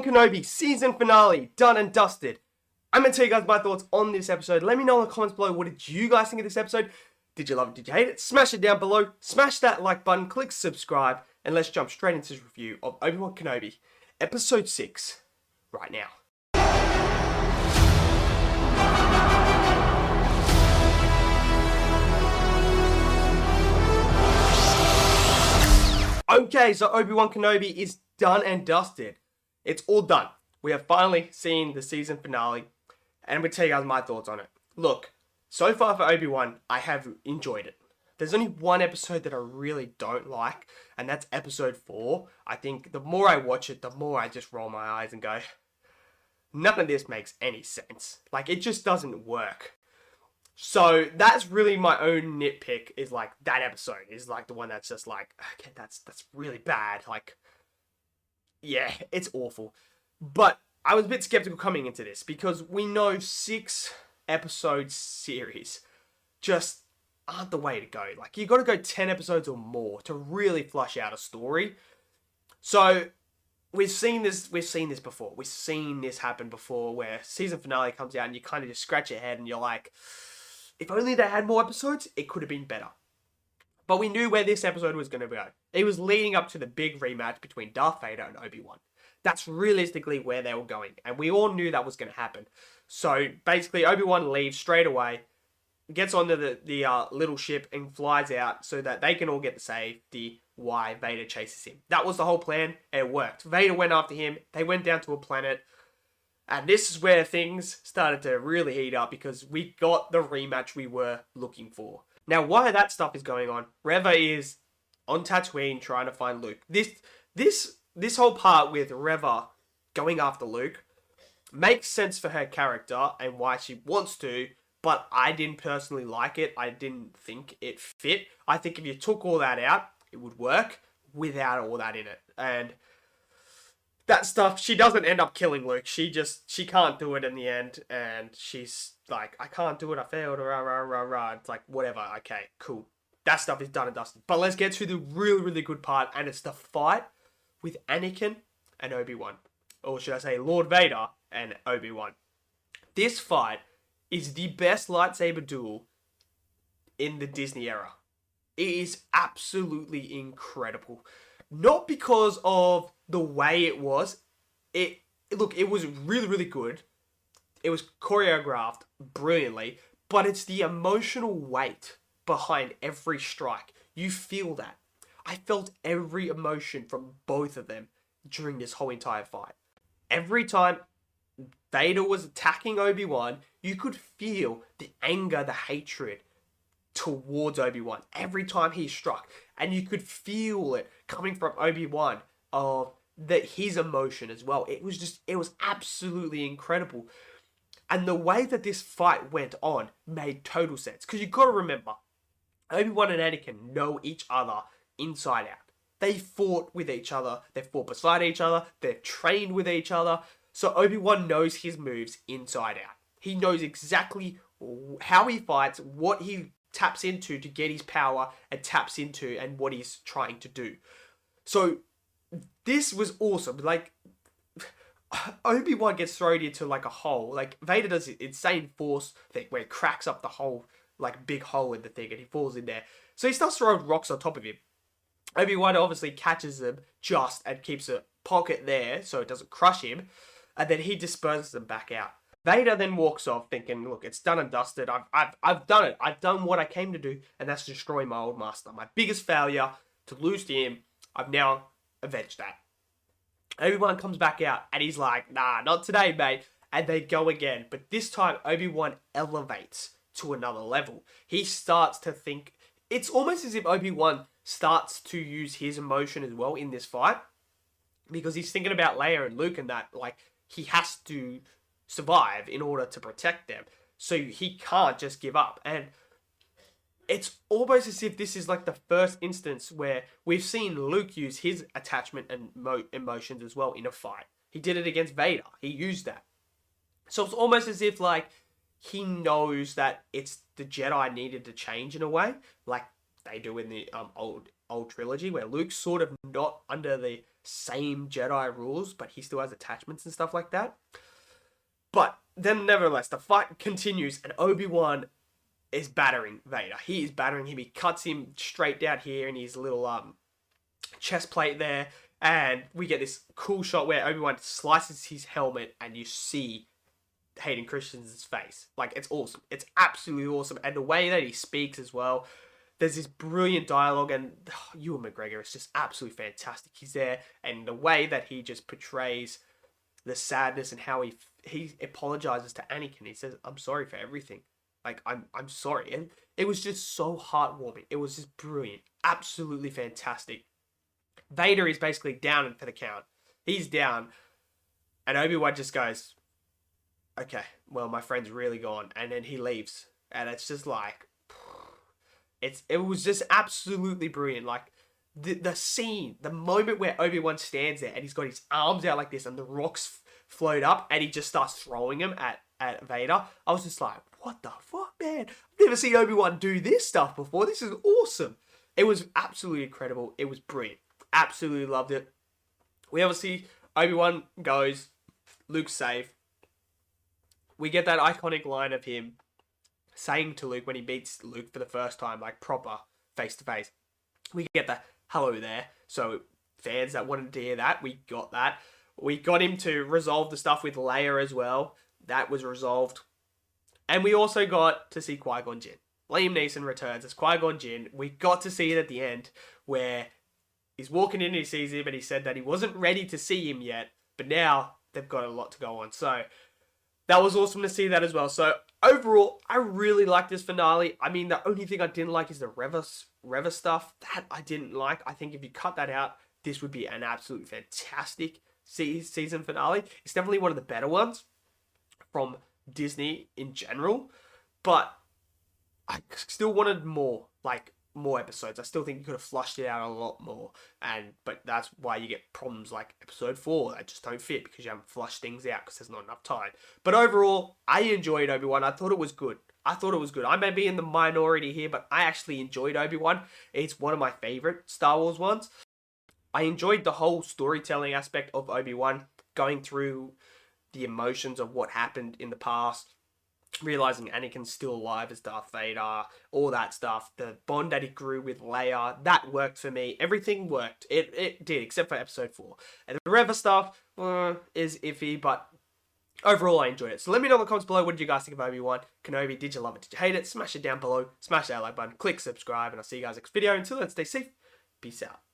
Kenobi season finale, done and dusted. I'm going to tell you guys my thoughts on this episode. Let me know in the comments below, what did you guys think of this episode? Did you love it? Did you hate it? Smash it down below. Smash that like button, click subscribe, and let's jump straight into this review of Obi-Wan Kenobi, episode 6, right now. Okay, so Obi-Wan Kenobi is done and dusted. It's all done. We have finally seen the season finale, and I'm going to tell you guys my thoughts on it. Look, so far for Obi-Wan, I have enjoyed it. There's only one episode that I really don't like, and that's episode 4. I think the more I watch it, the more I just roll my eyes and go, none of this makes any sense. Like, it just doesn't work. So that's really my own nitpick, is like that episode is like the one that's just like, okay, that's really bad. Like, yeah, it's awful. But I was a bit skeptical coming into this because we know 6 episode series just aren't the way to go. Like, you got to go 10 episodes or more to really flush out a story. So we've seen this before. We've seen this happen before, where season finale comes out and you kind of just scratch your head and you're like, if only they had more episodes, it could have been better. But we knew where this episode was going to go. It was leading up to the big rematch between Darth Vader and Obi-Wan. That's realistically where they were going. And we all knew that was going to happen. So basically, Obi-Wan leaves straight away, gets onto the little ship and flies out so that they can all get the safety while Vader chases him. That was the whole plan. It worked. Vader went after him. They went down to a planet. And this is where things started to really heat up, because we got the rematch we were looking for. Now, while that stuff is going on, Reva is on Tatooine trying to find Luke. This whole part with Reva going after Luke makes sense for her character and why she wants to, but I didn't personally like it. I didn't think it fit. I think if you took all that out, it would work without all that in it. And that stuff, she doesn't end up killing Luke. She can't do it in the end, and she's like, I can't do it, I failed, rah, rah, rah, rah. It's like, whatever, okay, cool. That stuff is done and dusted. But let's get to the really, really good part, and it's the fight with Anakin and Obi-Wan. Or should I say Lord Vader and Obi-Wan. This fight is the best lightsaber duel in the Disney era. It is absolutely incredible. Not because of the way it was. It was really, really good. It was choreographed brilliantly, but it's the emotional weight behind every strike. You feel that. I felt every emotion from both of them during this whole entire fight. Every time Vader was attacking Obi-Wan, you could feel the anger, the hatred towards Obi-Wan every time he struck, and you could feel it coming from Obi-Wan of his emotion as well. It was absolutely incredible. And the way that this fight went on made total sense, because you got to remember, Obi-Wan and Anakin know each other inside out. They fought with each other, they fought beside each other, they've trained with each other. So Obi-Wan knows his moves inside out. He knows exactly how he fights, what he taps into to get his power, and taps into and what he's trying to do. So this was awesome. Like, Obi-Wan gets thrown into like a hole. Like, Vader does an insane force thing where it cracks up the whole like big hole in the thing, and he falls in there. So he starts throwing rocks on top of him. Obi-Wan obviously catches them just and keeps a pocket there so it doesn't crush him, and then he disperses them back out. Vader then walks off thinking, look, it's done and dusted. I've done it. I've done what I came to do, and that's destroy my old master. My biggest failure, to lose to him. I've now avenged that. Obi-Wan comes back out, and he's like, nah, not today, mate. And they go again. But this time, Obi-Wan elevates to another level. He starts to think. It's almost as if Obi-Wan starts to use his emotion as well in this fight, because he's thinking about Leia and Luke and that, like, he has to survive in order to protect them. So he can't just give up. And it's almost as if this is like the first instance where we've seen Luke use his attachment and emotions as well in a fight. He did it against Vader. He used that. So it's almost as if like he knows that it's the Jedi needed to change in a way, like they do in the old trilogy, where Luke's sort of not under the same Jedi rules, but he still has attachments and stuff like that. But then, nevertheless, the fight continues, and Obi-Wan is battering Vader. He is battering him. He cuts him straight down here in his little chest plate there, and we get this cool shot where Obi-Wan slices his helmet, and you see Hayden Christensen's face. Like, it's awesome. It's absolutely awesome. And the way that he speaks as well, there's this brilliant dialogue, and Ewan McGregor is just absolutely fantastic. He's there, and the way that he just portrays the sadness and how he apologizes to Anakin. He says, "I'm sorry for everything. Like, I'm sorry." And it was just so heartwarming. It was just brilliant. Absolutely fantastic. Vader is basically down for the count. He's down, and Obi-Wan just goes, "Okay, well, my friend's really gone," and then he leaves, and it's just like, it was just absolutely brilliant. Like, the scene, the moment where Obi-Wan stands there and he's got his arms out like this, and the rocks float up, and he just starts throwing them at Vader. I was just like, what the fuck, man? I've never seen Obi-Wan do this stuff before. This is awesome. It was absolutely incredible. It was brilliant. Absolutely loved it. We obviously, Obi-Wan goes, Luke's safe. We get that iconic line of him saying to Luke when he meets Luke for the first time, like proper face to face. We get the hello there. So fans that wanted to hear that, we got that. We got him to resolve the stuff with Leia as well. That was resolved. And we also got to see Qui-Gon Jinn. Liam Neeson returns as Qui-Gon Jinn. We got to see it at the end where he's walking in and he sees him, and he said that he wasn't ready to see him yet, but now they've got a lot to go on. So that was awesome to see that as well. So overall, I really like this finale. I mean, the only thing I didn't like is the Reva stuff. That I didn't like. I think if you cut that out, this would be an absolutely fantastic season finale. It's definitely one of the better ones from Disney in general, but I still wanted more episodes. I still think you could have flushed it out a lot more, but that's why you get problems like episode 4 that just don't fit, because you haven't flushed things out because there's not enough time. But overall, I enjoyed Obi-Wan. I thought it was good. I may be in the minority here, but I actually enjoyed Obi-Wan. It's one of my favorite Star Wars ones. I enjoyed the whole storytelling aspect of Obi-Wan, going through the emotions of what happened in the past, realizing Anakin's still alive as Darth Vader, all that stuff. The bond that he grew with Leia, that worked for me. Everything worked. It did, except for episode 4. And the Reva stuff is iffy, but overall I enjoyed it. So let me know in the comments below, what did you guys think of Obi-Wan Kenobi? Did you love it? Did you hate it? Smash it down below. Smash that like button. Click subscribe, and I'll see you guys next video. Until then, stay safe. Peace out.